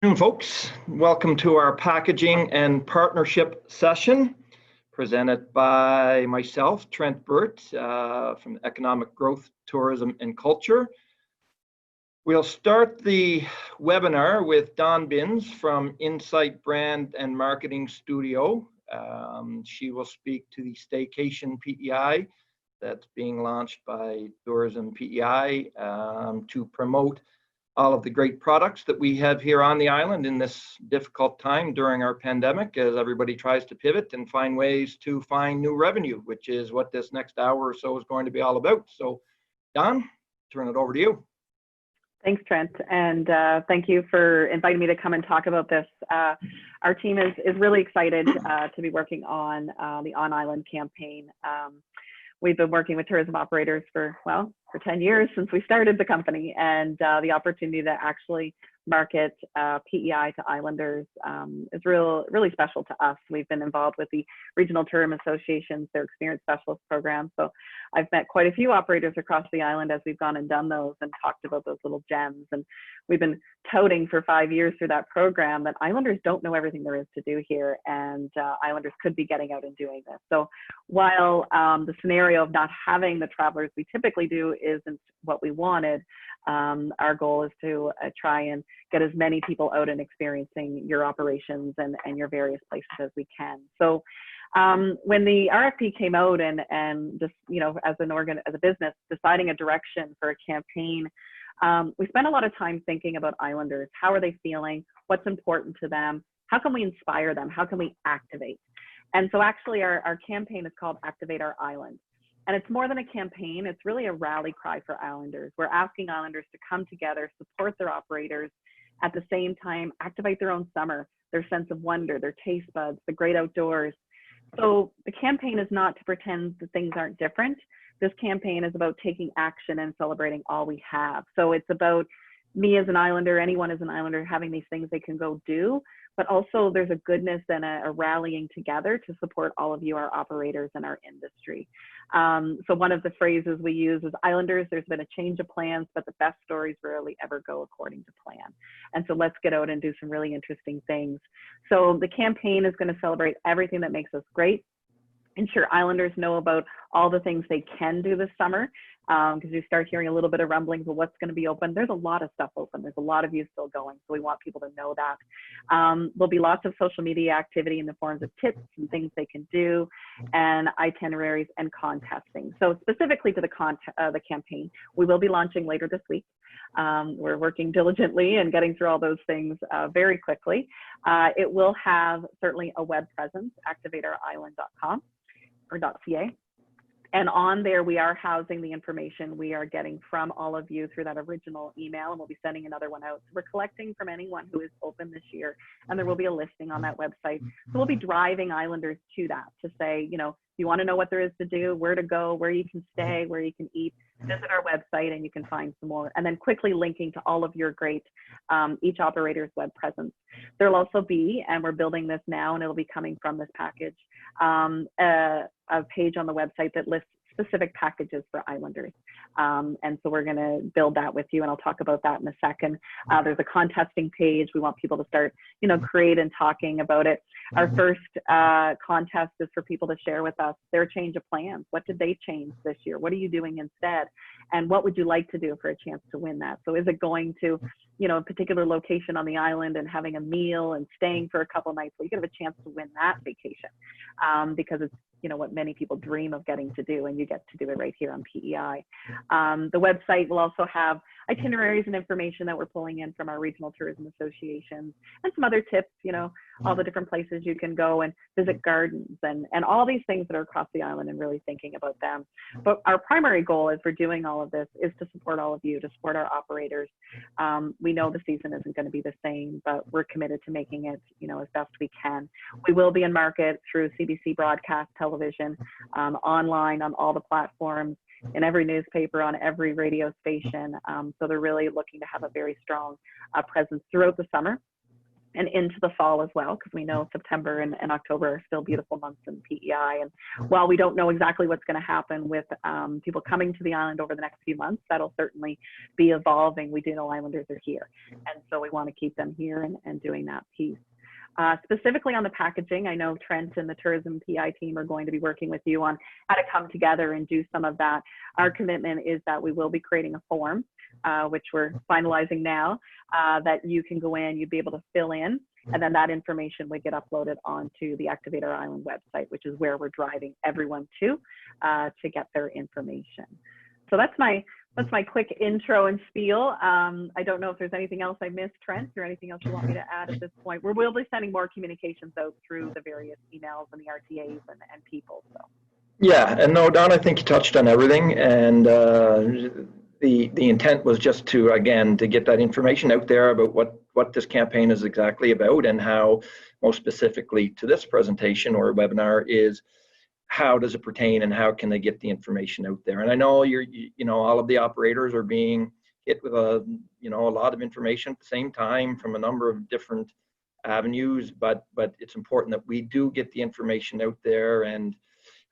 Afternoon, folks. Welcome to our packaging and partnership session presented by myself, Trent Burt, from Economic Growth, Tourism and Culture. We'll start the webinar with Dawn Binns from Insight Brand and Marketing Studio. She will speak to the Staycation PEI that's being launched by Tourism PEI to promote all of the great products that we have here on the island in this difficult time during our pandemic, as everybody tries to pivot and find ways to find new revenue, which is what this next hour or so is going to be all about. So, Dawn, turn it over to you. Thanks, Trent, and thank you for inviting me to come and talk about this. Our team is really excited to be working on the On Island campaign. We've been working with tourism operators for 10 years since we started the company, and the opportunity to actually market PEI to islanders is really special to us. We've been involved with the regional tourism associations, their experience specialist program. So I've met quite a few operators across the island as we've gone and done those and talked about those little gems. And we've been touting for 5 years through that program that islanders don't know everything there is to do here, and islanders could be getting out and doing this. So while the scenario of not having the travelers we typically do isn't what we wanted, our goal is to try and get as many people out and experiencing your operations and your various places as we can. So when the RFP came out and just, as a business, deciding a direction for a campaign, we spent a lot of time thinking about islanders. How are they feeling? What's important to them? How can we inspire them? How can we activate? And so actually our campaign is called Activate Our Island. And it's more than a campaign, it's really a rally cry for islanders. We're asking islanders to come together, support their operators, at the same time activate their own summer, their sense of wonder, their taste buds, the great outdoors. So the campaign is not to pretend that things aren't different. This campaign is about taking action and celebrating all we have. So it's about me as an islander, anyone as an islander, having these things they can go do, but also there's a goodness and a rallying together to support all of you, our operators and our industry. So one of the phrases we use is, islanders, there's been a change of plans, but the best stories rarely ever go according to plan. And so let's get out and do some really interesting things. So the campaign is going to celebrate everything that makes us great, ensure islanders know about all the things they can do this summer, because you start hearing a little bit of rumblings of what's going to be open. There's a lot of stuff open. There's a lot of you still going, so we want people to know that. There'll be lots of social media activity in the forms of tips and things they can do, and itineraries and contesting. So specifically to the campaign, we will be launching later this week. We're working diligently and getting through all those things very quickly. It will have certainly a web presence, activateourisland.com or .ca. And on there, we are housing the information we are getting from all of you through that original email, and we'll be sending another one out. So we're collecting from anyone who is open this year, and there will be a listing on that website. So we'll be driving islanders to that, to say, you want to know what there is to do, where to go, where you can stay, where you can eat, visit our website and you can find some more. And then quickly linking to all of your great, each operator's web presence. There'll also be, and we're building this now, and it'll be coming from this package, a page on the website that lists specific packages for islanders. And so we're going to build that with you, and I'll talk about that in a second. There's a contesting page. We want people to start, create and talking about it. Our first contest is for people to share with us their change of plans. What did they change this year? What are you doing instead? And what would you like to do for a chance to win that? So is it going to, a particular location on the island and having a meal and staying for a couple nights? Well, you can have a chance to win that vacation because it's, what many people dream of getting to do, and you get to do it right here on PEI. The website will also have itineraries and information that we're pulling in from our regional tourism associations and some other tips, all the different places you can go and visit gardens and all these things that are across the island, and really thinking about them. But our primary goal as we're doing all of this is to support all of you, to support our operators. We know the season isn't going to be the same, but we're committed to making it, as best we can. We will be in market through CBC broadcast television, online on all the platforms, in every newspaper, on every radio station. So they're really looking to have a very strong presence throughout the summer. and into the fall as well, because we know September and October are still beautiful months in PEI. And while we don't know exactly what's going to happen with people coming to the island over the next few months, that'll certainly be evolving. We do know Islanders are here, and so we want to keep them here and doing that piece. Specifically on the packaging, I know Trent and the tourism PI team are going to be working with you on how to come together and do some of that. Our commitment is that we will be creating a form, which we're finalizing now, that you can go in, you'd be able to fill in, and then that information would get uploaded onto the Activate Our Island website, which is where we're driving everyone to get their information. So that's my quick intro and spiel. I don't know if there's anything else I missed, Trent, or anything else you want me to add at this point. We'll be sending more communications out through the various emails and the RTAs and people. So. Yeah, and no, Don, I think you touched on everything, and the intent was just to, again, to get that information out there about what this campaign is exactly about, and how, most specifically to this presentation or webinar, is how does it pertain and how can they get the information out there. And I know all of the operators are being hit with a lot of information at the same time from a number of different avenues, but it's important that we do get the information out there, and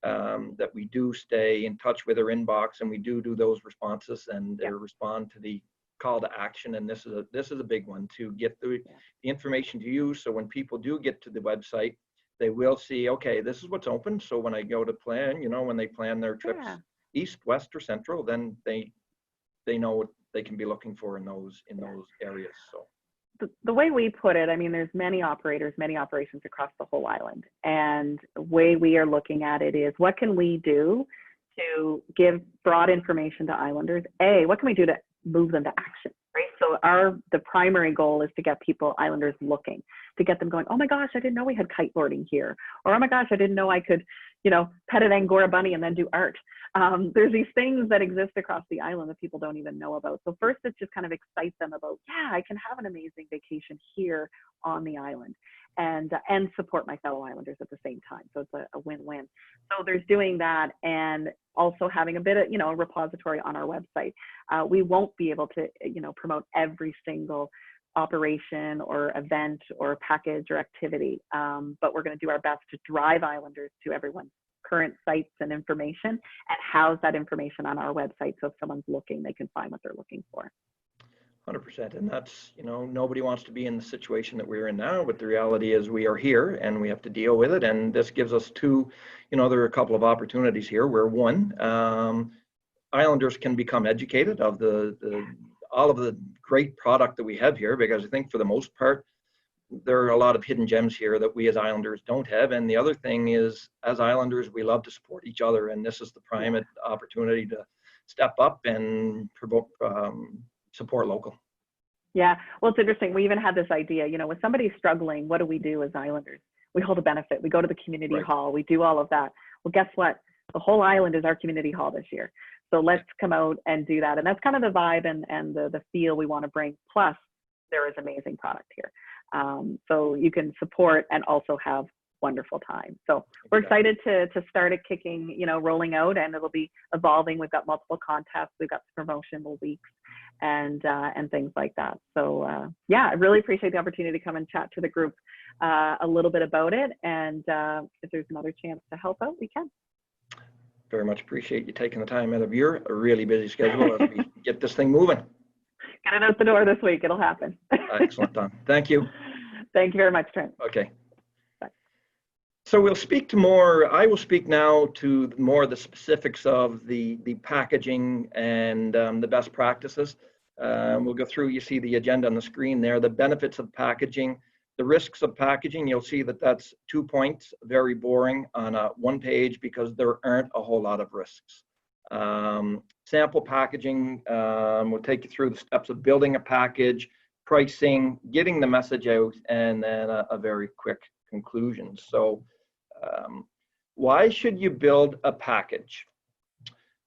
that we do stay in touch with our inbox, and we do those responses and respond to the call to action. And this is a big one, to get the information to you, so when people do get to the website, they will see, okay, this is what's open. So when I go to plan, when they plan their trips east, west, or central, then they know what they can be looking for in those areas. So the way we put it, I mean, there's many operators, many operations across the whole island. And the way we are looking at it is, what can we do to give broad information to islanders? What can we do to move them to action, right? So the primary goal is to get islanders looking, to get them going, oh my gosh, I didn't know we had kiteboarding here. Or, oh my gosh, I didn't know I could, pet an Angora bunny and then do art. There's these things that exist across the island that people don't even know about. So first, it's just kind of excite them about, I can have an amazing vacation here on the island, and support my fellow islanders at the same time. So it's a win-win. So there's doing that, and also having a bit of, a repository on our website. We won't be able to, promote every single operation or event or package or activity, but we're going to do our best to drive islanders to everyone's current sites and information, and house that information on our website, so if someone's looking, they can find what they're looking for. 100%. And that's, nobody wants to be in the situation that we're in now, but the reality is we are here and we have to deal with it. And this gives us two, there are a couple of opportunities here where, one, islanders can become educated of all of the great product that we have here, because I think for the most part, there are a lot of hidden gems here that we as islanders don't have. And the other thing is, as islanders, we love to support each other, and this is the prime opportunity to step up and support local. Yeah, well, it's interesting. We even had this idea, when somebody's struggling, what do we do as islanders? We hold a benefit. We go to the community hall. We do all of that. Well, guess what? The whole island is our community hall this year. So let's come out and do that. And that's kind of the vibe and the feel we want to bring. Plus, there is amazing product here. So you can support and also have wonderful time. So we're excited to start it kicking, rolling out, and it'll be evolving. We've got multiple contests. We've got promotional weeks and things like that. So I really appreciate the opportunity to come and chat to the group a little bit about it. And if there's another chance to help out, we can. Very much appreciate you taking the time out of your really busy schedule as we get this thing moving. Get it out the door this week. It'll happen. Excellent, Don. Thank you. Thank you very much, Trent. Okay. Bye. So I will speak now to more of the specifics of the packaging and the best practices. We'll go through, you see the agenda on the screen there, the benefits of packaging, the risks of packaging. Will see that that's 2 points, very boring on one page, because there aren't a whole lot of risks. Sample packaging, we'll take you through the steps of building a package, pricing, getting the message out, and then a very quick conclusion. So why should you build a package?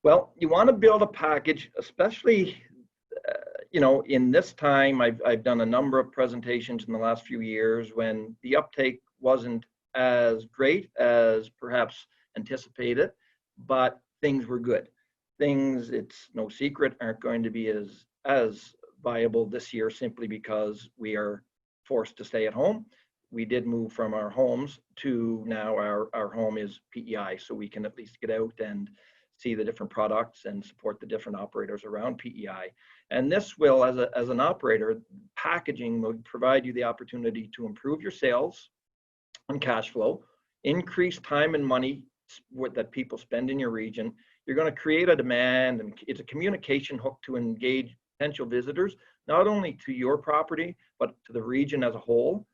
Well, you want to build a package, especially in this time. I've done a number of presentations in the last few years when the uptake wasn't as great as perhaps anticipated, but things were good. Things, it's no secret, aren't going to be as viable this year, simply because we are forced to stay at home. We did move from our homes to now our home is PEI, so we can at least get out and see the different products and support the different operators around PEI. And this will, as an operator, packaging will provide you the opportunity to improve your sales and cash flow, increase time and money that people spend in your region. You're going to create a demand, and it's a communication hook to engage potential visitors, not only to your property, but to the region as a whole.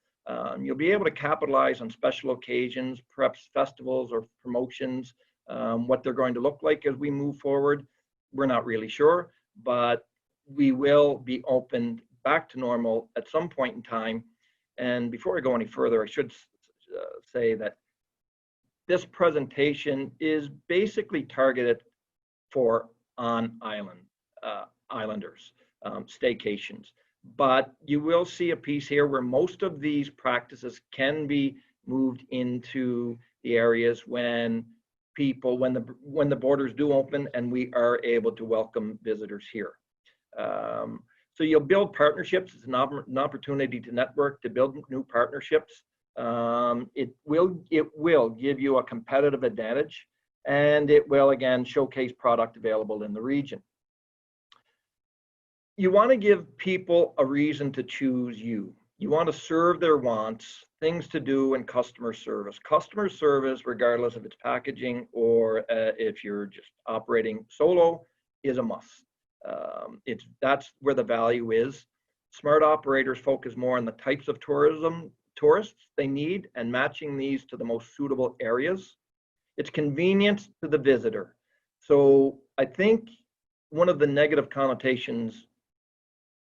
You'll be able to capitalize on special occasions, perhaps festivals or promotions. What they're going to look like as we move forward, we're not really sure, but we will be opened back to normal at some point in time. And before I go any further, I should say that this presentation is basically targeted for on-island islanders, staycations. But you will see a piece here where most of these practices can be moved into the areas when the borders do open and we are able to welcome visitors here. So you'll build partnerships. It's an opportunity to network, to build new partnerships. It will give you a competitive advantage, and it will again showcase product available in the region. You want to give people a reason to choose you. You want to serve their wants, things to do, and customer service. Customer service, regardless if it's packaging or if you're just operating solo, is a must. That's where the value is. Smart operators focus more on the types of tourists they need and matching these to the most suitable areas. It's convenience to the visitor. So I think one of the negative connotations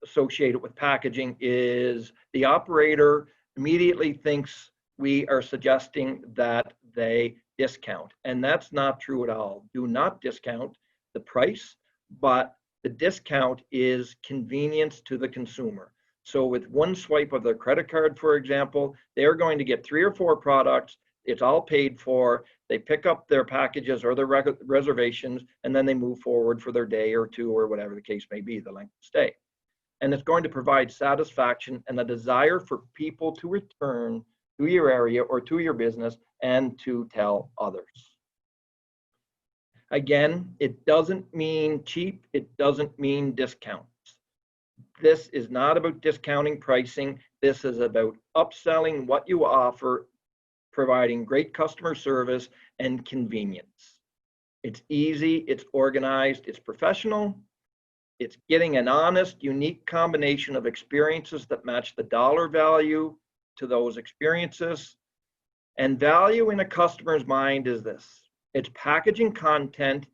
associated with packaging is the operator immediately thinks we are suggesting that they discount, and that's not true at all. Do not discount the price, but the discount is convenience to the consumer. So with one swipe of their credit card, for example, they're going to get 3 or 4 products. It's all paid for. They pick up their packages or their reservations, and then they move forward for their day or 2 or whatever the case may be, the length of stay. And it's going to provide satisfaction and a desire for people to return to your area or to your business and to tell others. Again, it doesn't mean cheap. It doesn't mean discounts. This is not about discounting pricing. This is about upselling what you offer, providing great customer service and convenience. It's easy, it's organized, it's professional. It's getting an honest, unique combination of experiences that match the dollar value to those experiences. And value in a customer's mind is this: it's packaging content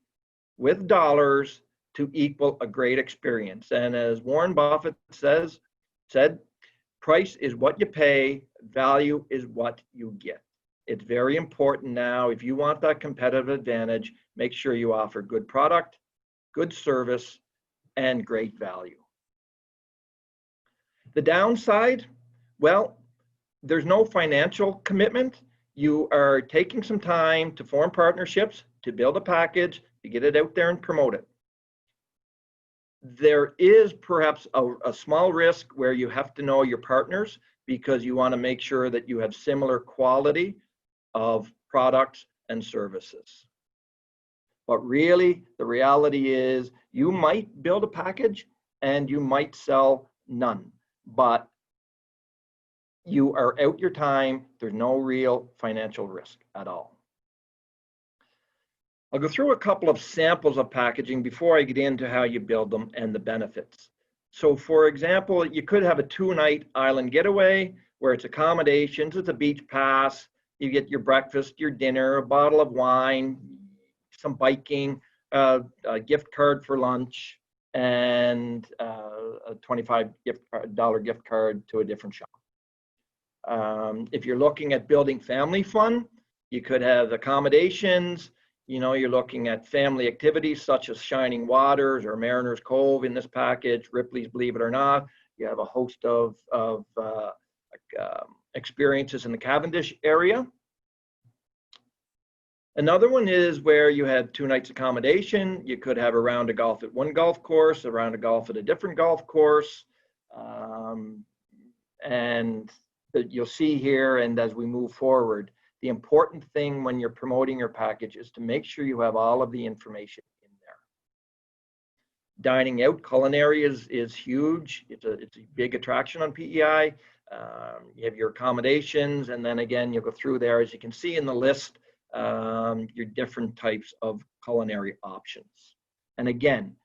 with dollars to equal a great experience. And as Warren Buffett said, price is what you pay, value is what you get. It's very important now. If you want that competitive advantage, make sure you offer good product, good service, and great value. The downside, well, there's no financial commitment. You are taking some time to form partnerships, to build a package, to get it out there and promote it. There is perhaps a small risk where you have to know your partners because you want to make sure that you have similar quality of products and services. But really, the reality is you might build a package and you might sell none, but you are out your time. There's no real financial risk at all. I'll go through a couple of samples of packaging before I get into how you build them and the benefits. So for example, you could have a 2-night island getaway where it's accommodations, it's a beach pass, you get your breakfast, your dinner, a bottle of wine, some biking, a gift card for lunch, and a $25 gift card to a different shop. If you're looking at building family fun, you could have accommodations. You know, you're looking at family activities such as Shining Waters or Mariner's Cove in this package, Ripley's Believe It or Not. You have a host of experiences in the Cavendish area. Another one is where you had 2 nights accommodation. You could have a round of golf at one golf course, a round of golf at a different golf course. And you'll see here, and as we move forward, the important thing when you're promoting your package is to make sure you have all of the information in there. Dining out, culinary is huge. It's a big attraction on PEI. You have your accommodations, and then again, you'll go through there, as you can see in the list, your different types of culinary options. And again,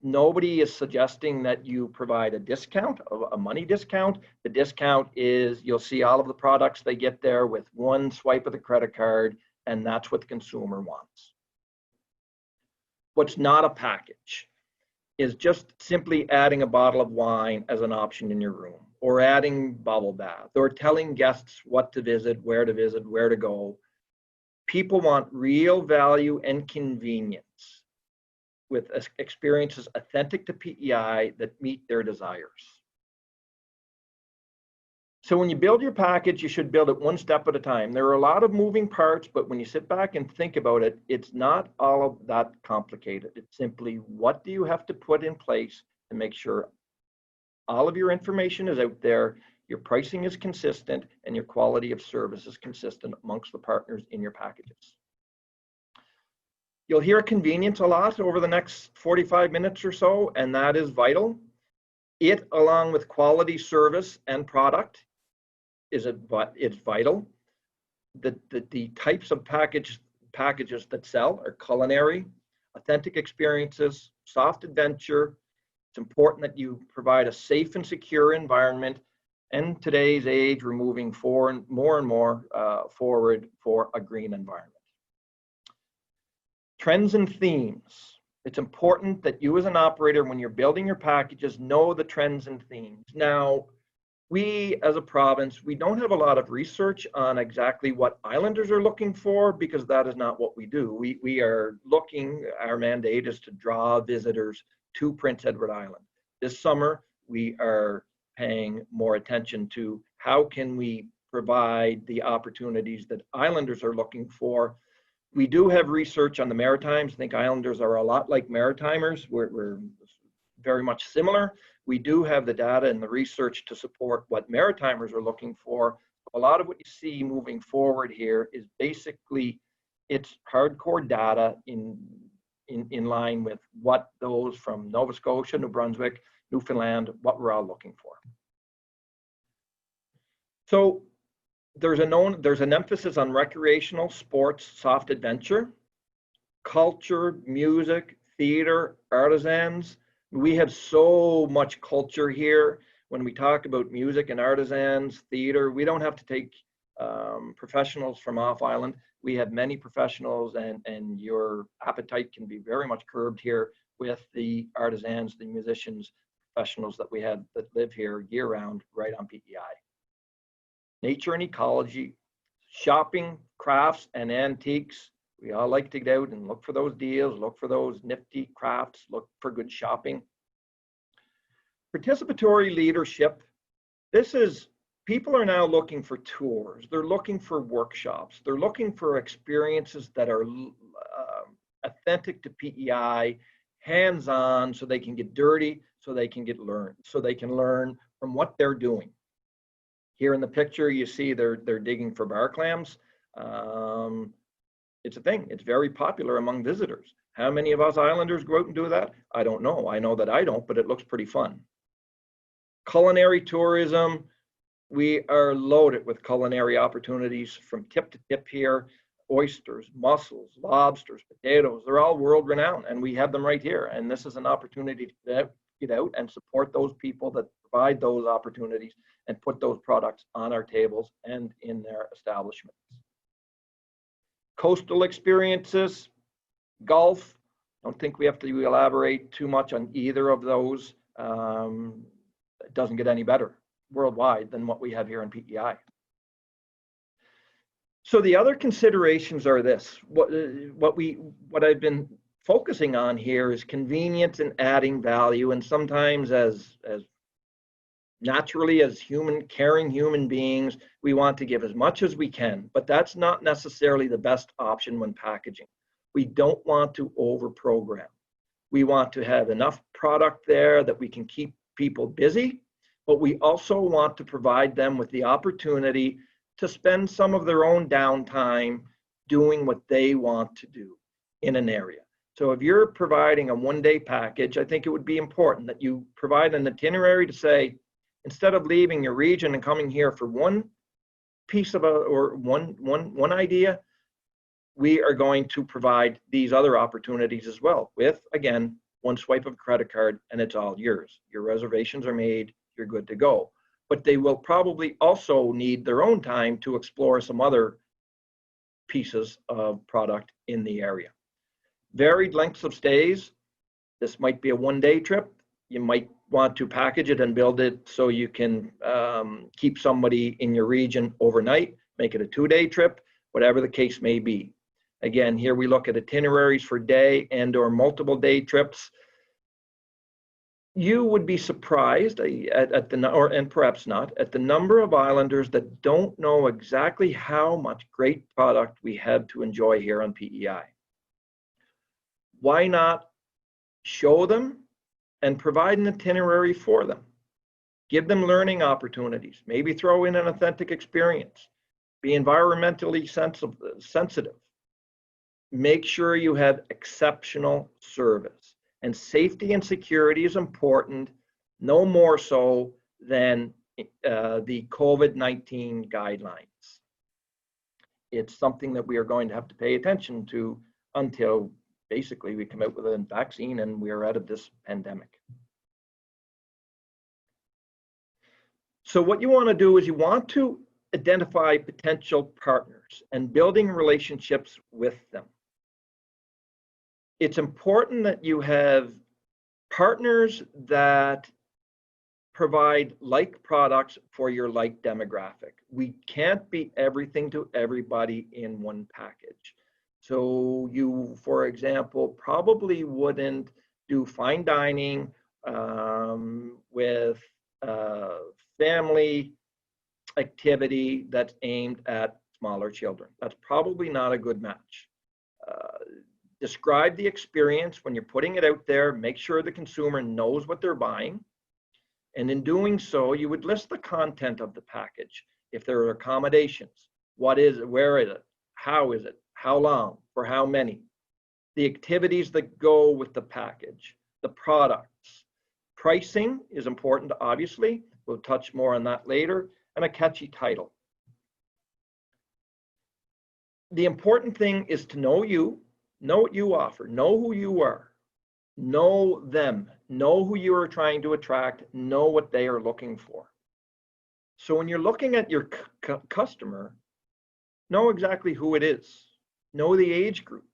nobody is suggesting that you provide a discount, a money discount. The discount is, you'll see all of the products they get there with one swipe of the credit card, and that's what the consumer wants. What's not a package is just simply adding a bottle of wine as an option in your room, or adding bubble bath, or telling guests what to visit, where to go. People want real value and convenience with experiences authentic to PEI that meet their desires. So when you build your package, you should build it one step at a time. There are a lot of moving parts, but when you sit back and think about it, it's not all of that complicated. It's simply, what do you have to put in place to make sure all of your information is out there, your pricing is consistent, and your quality of service is consistent amongst the partners in your packages. You'll hear convenience a lot over the next 45 minutes or so, and that is vital. Along with quality service and product, it's vital. The types of packages that sell are culinary, authentic experiences, soft adventure. It's important that you provide a safe and secure environment. And today's age, we're moving more and more forward for a green environment. Trends and themes. It's important that you as an operator, when you're building your packages, know the trends and themes. Now, we as a province, we don't have a lot of research on exactly what islanders are looking for, because that is not what we do. We are looking, our mandate is to draw visitors to Prince Edward Island. This summer, we are paying more attention to how can we provide the opportunities that islanders are looking for. We do have research on the Maritimes. I think islanders are a lot like Maritimers. We're very much similar. We do have the data and the research to support what Maritimers are looking for. A lot of what you see moving forward here is basically, it's hardcore data in line with what those from Nova Scotia, New Brunswick, Newfoundland, what we're all looking for. So there's an emphasis on recreational, sports, soft adventure, culture, music, theater, artisans. We have so much culture here. When we talk about music and artisans, theater, we don't have to take professionals from off island. We have many professionals, and your appetite can be very much curbed here with the artisans, the musicians, professionals that we have that live here year round right on PEI. Nature and ecology, shopping, crafts, and antiques. We all like to get out and look for those deals, look for those nifty crafts, look for good shopping. Participatory leadership. People are now looking for tours. They're looking for workshops. They're looking for experiences that are authentic to PEI, hands-on, so they can get dirty, so they can learn from what they're doing. Here in the picture, you see they're digging for bar clams. It's a thing. It's very popular among visitors. How many of us islanders go out and do that? I don't know. I know that I don't, but it looks pretty fun. Culinary tourism. We are loaded with culinary opportunities from tip to tip here. Oysters, mussels, lobsters, potatoes, they're all world renowned, and we have them right here. And this is an opportunity to get out and support those people that provide those opportunities and put those products on our tables and in their establishments. Coastal experiences, golf. Don't think we have to elaborate too much on either of those. It doesn't get any better worldwide than what we have here in PEI. So the other considerations are this. What I've been focusing on here is convenience and adding value, and sometimes as naturally as caring human beings, we want to give as much as we can, but that's not necessarily the best option when packaging. We don't want to over-program. We want to have enough product there that we can keep people busy, but we also want to provide them with the opportunity to spend some of their own downtime doing what they want to do in an area. So if you're providing a one-day package, I think it would be important that you provide an itinerary to say, instead of leaving your region and coming here for one piece of one idea, we are going to provide these other opportunities as well with, again, one swipe of a credit card and it's all yours. Your reservations are made, you're good to go. But they will probably also need their own time to explore some other pieces of product in the area. Varied lengths of stays. This might be a one-day trip. You might want to package it and build it so you can keep somebody in your region overnight, make it a 2-day trip, whatever the case may be. Again, here we look at itineraries for day and or multiple day trips. You would be surprised and perhaps not, at the number of islanders that don't know exactly how much great product we have to enjoy here on PEI. Why not show them and provide an itinerary for them? Give them learning opportunities, maybe throw in an authentic experience, be environmentally sensitive. Make sure you have exceptional service. And safety and security is important, no more so than the COVID-19 guidelines. It's something that we are going to have to pay attention to until basically we come out with a vaccine and we are out of this pandemic. So what you want to do is you want to identify potential partners and building relationships with them. It's important that you have partners that provide like products for your like demographic. We can't be everything to everybody in one package. So you, for example, probably wouldn't do fine dining with family activity that's aimed at smaller children. That's probably not a good match. Describe the experience when you're putting it out there. Make sure the consumer knows what they're buying. And in doing so, you would list the content of the package. If there are accommodations, what is it, where is it, how is it, how long, for how many, the activities that go with the package, the products. Pricing is important, obviously. We'll touch more on that later, and a catchy title. The important thing is to know you, know what you offer, know who you are, know them, know who you are trying to attract, know what they are looking for. So when you're looking at your customer, know exactly who it is. Know the age group.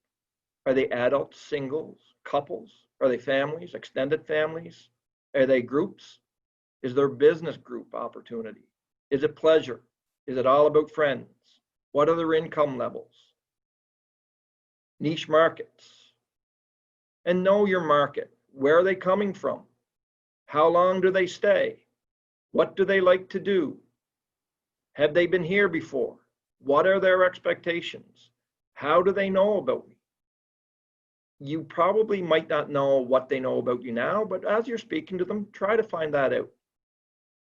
Are they adults, singles, couples? Are they families, extended families? Are they groups? Is there business group opportunity? Is it pleasure? Is it all about friends? What are their income levels? Niche markets. And know your market. Where are they coming from? How long do they stay? What do they like to do? Have they been here before? What are their expectations? How do they know about me? You probably might not know what they know about you now, but as you're speaking to them, try to find that out.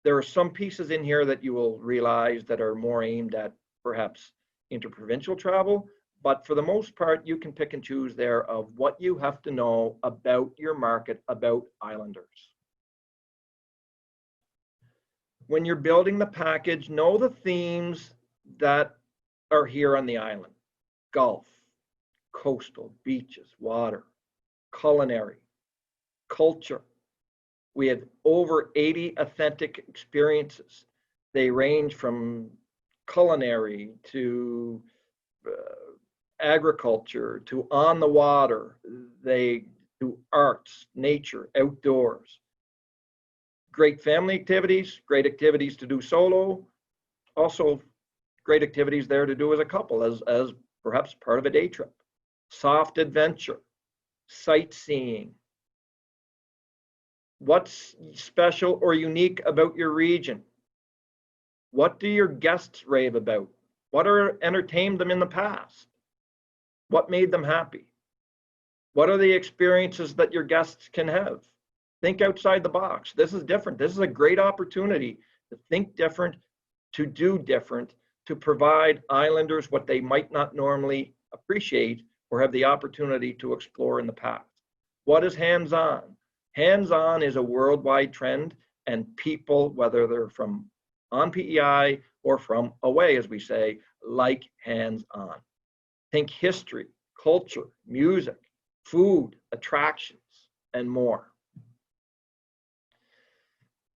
There are some pieces in here that you will realize that are more aimed at perhaps interprovincial travel, but for the most part, you can pick and choose there of what you have to know about your market, about islanders. When you're building the package, know the themes that are here on the island. Golf, coastal, beaches, water, culinary, culture. We have over 80 authentic experiences. They range from culinary to agriculture to on the water. They do arts, nature, outdoors. Great family activities, great activities to do solo. Also great activities there to do as a couple, as perhaps part of a day trip. Soft adventure, sightseeing. What's special or unique about your region? What do your guests rave about? What entertained them in the past? What made them happy? What are the experiences that your guests can have? Think outside the box. This is different. This is a great opportunity to think different, to do different, to provide islanders what they might not normally appreciate or have the opportunity to explore in the past. What is hands-on? Hands-on is a worldwide trend, and people, whether they're from on PEI or from away, as we say, like hands-on. Think history, culture, music, food, attractions, and more.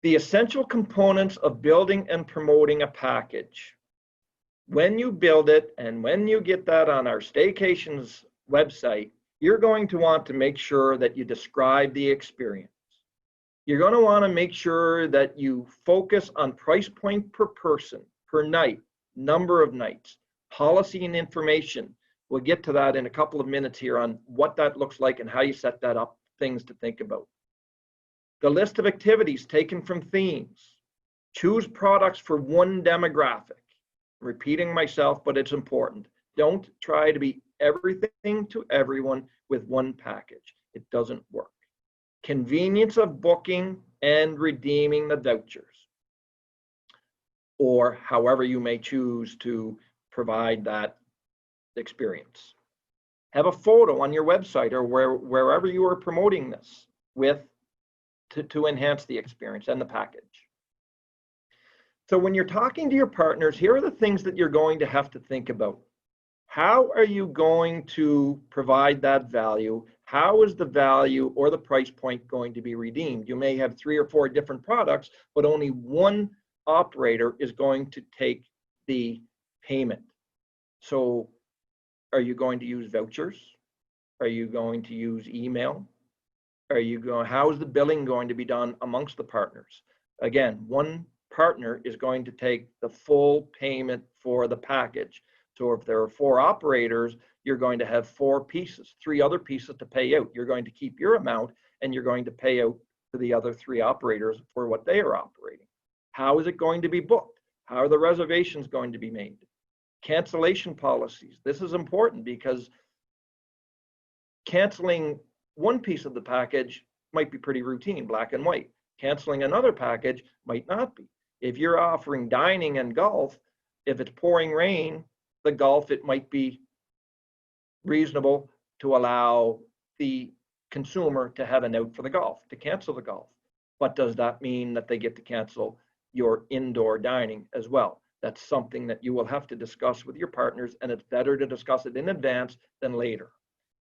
The essential components of building and promoting a package. When you build it and when you get that on our Staycations website, you're going to want to make sure that you describe the experience. You're going to want to make sure that you focus on price point per person, per night, number of nights, policy and information. We'll get to that in a couple of minutes here on what that looks like and how you set that up, things to think about. The list of activities taken from themes. Choose products for one demographic. Repeating myself, but it's important. Don't try to be everything to everyone with one package. It doesn't work. Convenience of booking and redeeming the vouchers, or however you may choose to provide that experience. Have a photo on your website or wherever you are promoting this with to enhance the experience and the package. So when you're talking to your partners, here are the things that you're going to have to think about. How are you going to provide that value? How is the value or the price point going to be redeemed? You may have 3 or 4 different products, but only one operator is going to take the payment. So are you going to use vouchers? Are you going to use email? How is the billing going to be done amongst the partners? Again, one partner is going to take the full payment for the package. So if there are 4 operators, you're going to have 4 pieces, 3 other pieces to pay out. You're going to keep your amount and you're going to pay out to the other 3 operators for what they are operating. How is it going to be booked? How are the reservations going to be made? Cancellation policies. This is important because canceling one piece of the package might be pretty routine, black and white. Canceling another package might not be. If you're offering dining and golf, if it's pouring rain, the golf, it might be reasonable to allow the consumer to have a note for the golf, to cancel the golf. But does that mean that they get to cancel your indoor dining as well? That's something that you will have to discuss with your partners, and it's better to discuss it in advance than later.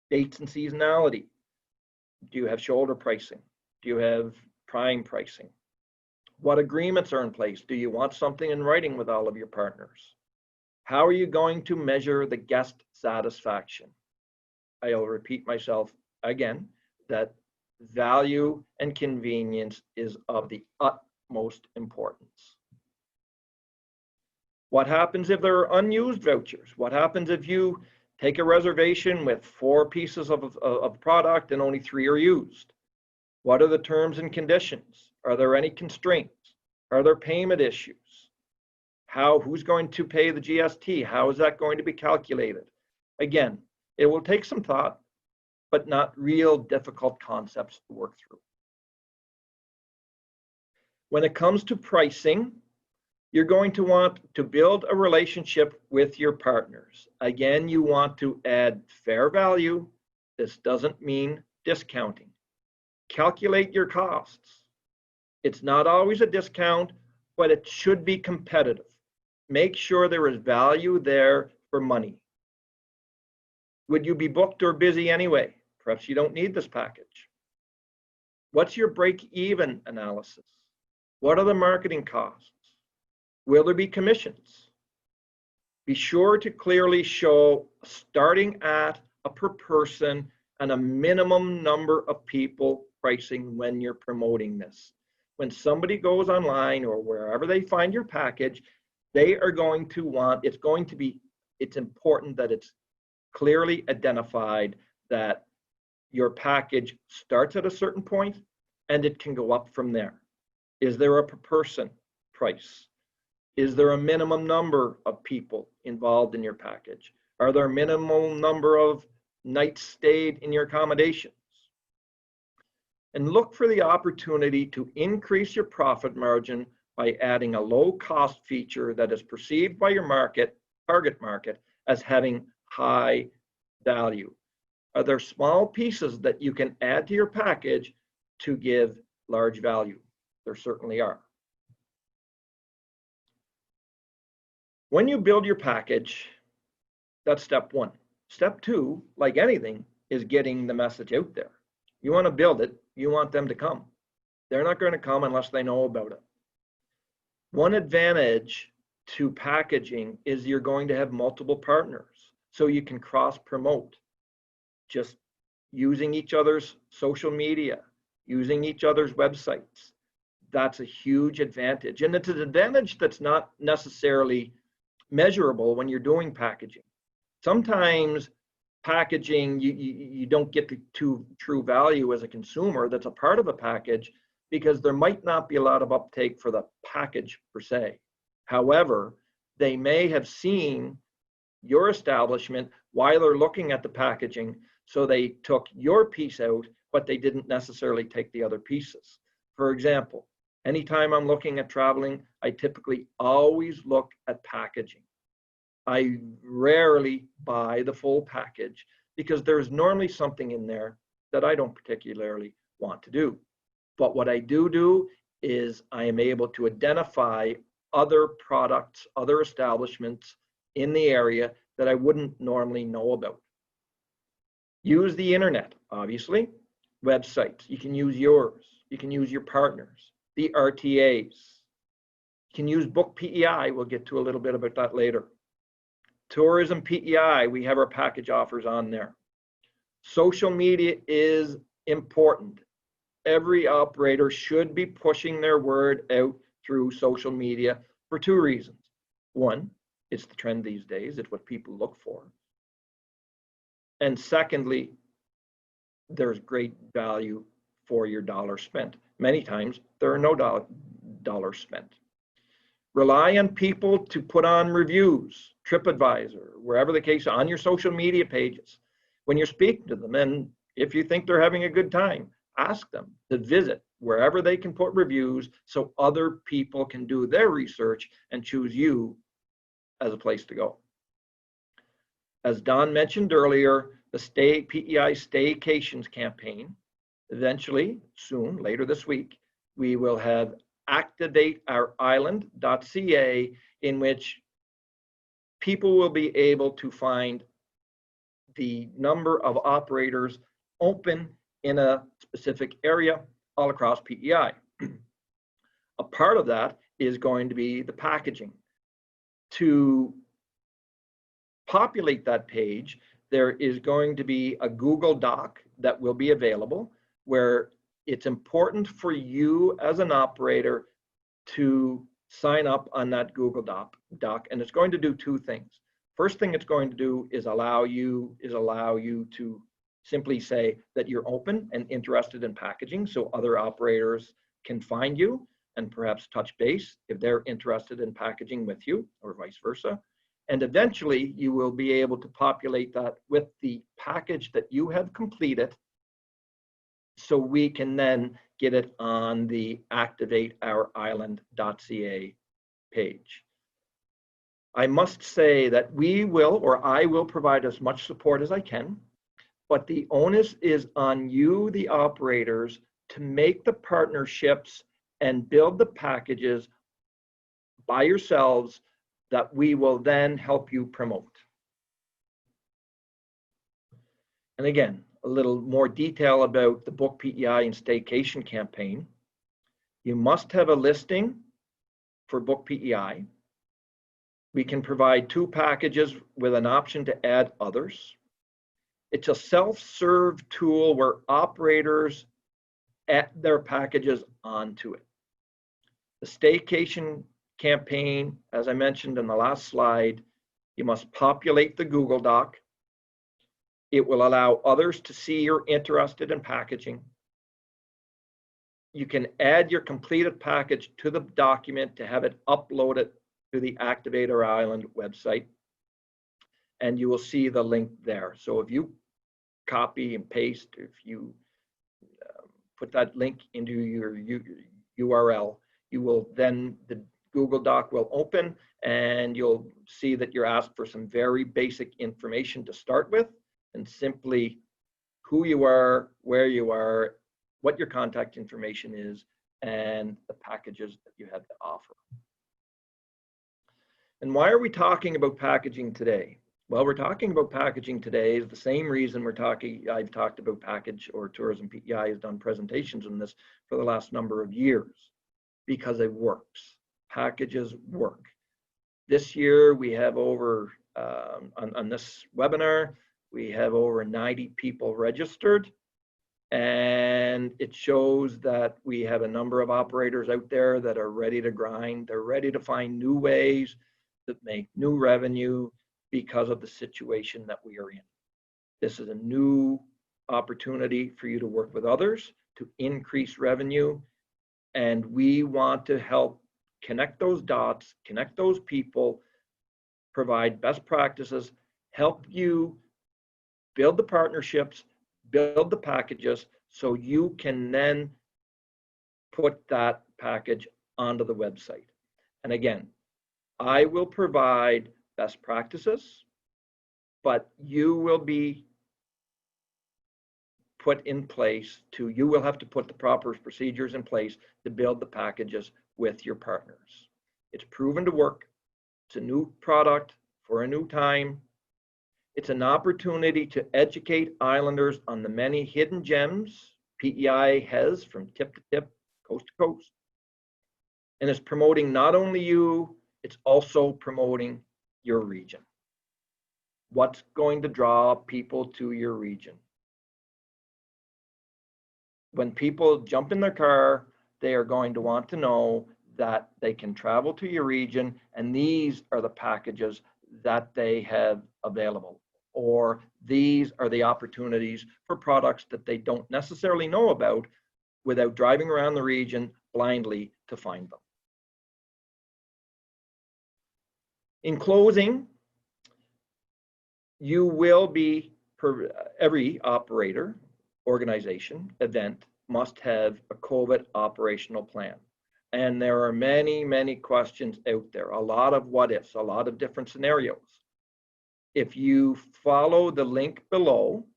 Dates and seasonality. Do you have shoulder pricing? Do you have prime pricing? What agreements are in place? Do you want something in writing with all of your partners? How are you going to measure the guest satisfaction? I'll repeat myself again, that value and convenience is of the utmost importance. What happens if there are unused vouchers? What happens if you take a reservation with 4 pieces of product and only 3 are used? What are the terms and conditions? Are there any constraints? Are there payment issues? Who's going to pay the GST? How is that going to be calculated? Again, it will take some thought, but not real difficult concepts to work through. When it comes to pricing, you're going to want to build a relationship with your partners. Again, you want to add fair value. This doesn't mean discounting. Calculate your costs. It's not always a discount, but it should be competitive. Make sure there is value there for money. Would you be booked or busy anyway? Perhaps you don't need this package. What's your break-even analysis? What are the marketing costs? Will there be commissions? Be sure to clearly show starting at a per person and a minimum number of people pricing when you're promoting this. When somebody goes online or wherever they find your package, they are going to want, it's important that it's clearly identified that your package starts at a certain point and it can go up from there. Is there a per person price? Is there a minimum number of people involved in your package? Are there a minimum number of nights stayed in your accommodations? and look for the opportunity to increase your profit margin by adding a low-cost feature that is perceived by your target market, as having high value. Are there small pieces that you can add to your package to give large value? There certainly are. When you build your package, that's step one. Step two, like anything, is getting the message out there. You want to build it, you want them to come. They're not going to come unless they know about it. One advantage to packaging is you're going to have multiple partners, so you can cross-promote. Just using each other's social media, using each other's websites. That's a huge advantage. And it's an advantage that's not necessarily measurable when you're doing packaging. Sometimes packaging, you don't get to true value as a consumer that's a part of a package, because there might not be a lot of uptake for the package per se. However, they may have seen your establishment while they're looking at the packaging, so they took your piece out, but they didn't necessarily take the other pieces. For example, anytime I'm looking at traveling, I typically always look at packaging. I rarely buy the full package because there's normally something in there that I don't particularly want to do. But what I do is I am able to identify other products, other establishments in the area that I wouldn't normally know about. Use the internet, obviously, websites. You can use yours. You can use your partners, the RTAs. You can use Book PEI. We'll get to a little bit about that later. Tourism PEI, we have our package offers on there. Social media is important. Every operator should be pushing their word out through social media for two reasons. One, it's the trend these days. It's what people look for. And secondly, there's great value for your dollar spent. Many times there are no dollars spent. Rely on people to put on reviews, TripAdvisor, wherever the case, on your social media pages. When you're speaking to them, and if you think they're having a good time, ask them to visit wherever they can put reviews so other people can do their research and choose you as a place to go. As Don mentioned earlier, the PEI Staycations campaign, eventually, soon, later this week, we will have activateourisland.ca, in which people will be able to find the number of operators open in a specific area all across PEI. A part of that is going to be the packaging. To populate that page, there is going to be a Google Doc that will be available, where it's important for you as an operator to sign up on that Google Doc, and it's going to do two things. First thing it's going to do is allow you to simply say that you're open and interested in packaging, so other operators can find you and perhaps touch base if they're interested in packaging with you, or vice versa. And eventually you will be able to populate that with the package that you have completed, so we can then get it on the activateourisland.ca page. I must say that we will, or I will, provide as much support as I can, but the onus is on you, the operators, to make the partnerships and build the packages by yourselves that we will then help you promote. And again, a little more detail about the Book PEI and Staycation campaign. You must have a listing for Book PEI. We can provide 2 packages with an option to add others. It's a self-serve tool where operators add their packages onto it. The Staycation campaign, as I mentioned in the last slide, you must populate the Google Doc. It will allow others to see you're interested in packaging. You can add your completed package to the document to have it uploaded to the Activate Our Island website, and you will see the link there. So if you copy and paste, if you put that link into your URL. You will then, the Google Doc will open and you'll see that you're asked for some very basic information to start with, and simply who you are, where you are, what your contact information is, and the packages that you have to offer. And why are we talking about packaging today? Well, we're talking about packaging today is the same reason I've talked about package, or Tourism PEI has done presentations on this for the last number of years, because it works. Packages work. This year we have over, on this webinar, we have over 90 people registered, and it shows that we have a number of operators out there that are ready to grind. They're ready to find new ways that make new revenue because of the situation that we are in. This is a new opportunity for you to work with others to increase revenue, and we want to help connect those dots, connect those people, provide best practices, help you build the partnerships, build the packages, so you can then put that package onto the website. And again, I will provide best practices, but you will be put in place you will have to put the proper procedures in place to build the packages with your partners. It's proven to work. It's a new product for a new time. It's an opportunity to educate islanders on the many hidden gems PEI has from tip to tip, coast to coast. And it's promoting not only you, it's also promoting your region. What's going to draw people to your region? When people jump in their car, they are going to want to know that they can travel to your region, and these are the packages that they have available, or these are the opportunities for products that they don't necessarily know about without driving around the region blindly to find them. In closing, you will be, every operator, organization, event must have a COVID operational plan. And there are many, many questions out there, a lot of what ifs, a lot of different scenarios. If you follow the link below,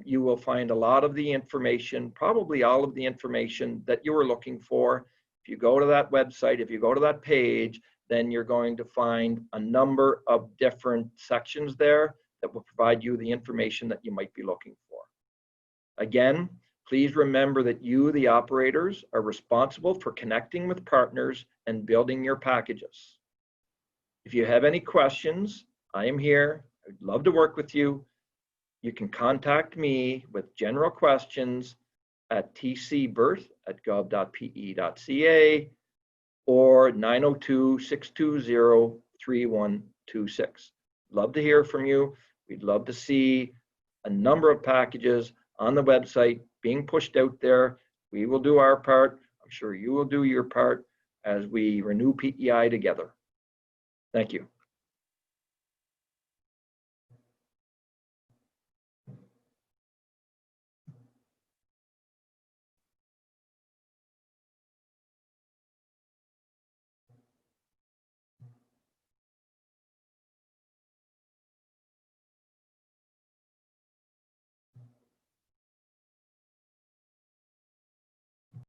you will find a lot of the information, probably all of the information that you were looking for. If you go to that website, if you go to that page, then you're going to find a number of different sections there that will provide you the information that you might be looking for. Again, please remember that you, the operators, are responsible for connecting with partners and building your packages. If you have any questions, I am here. I'd love to work with you. You can contact me with general questions at tcbirth@gov.pe.ca or 902-620-3126. Love to hear from you. We'd love to see a number of packages on the website being pushed out there. We will do our part. I'm sure you will do your part as we renew PEI together. Thank you.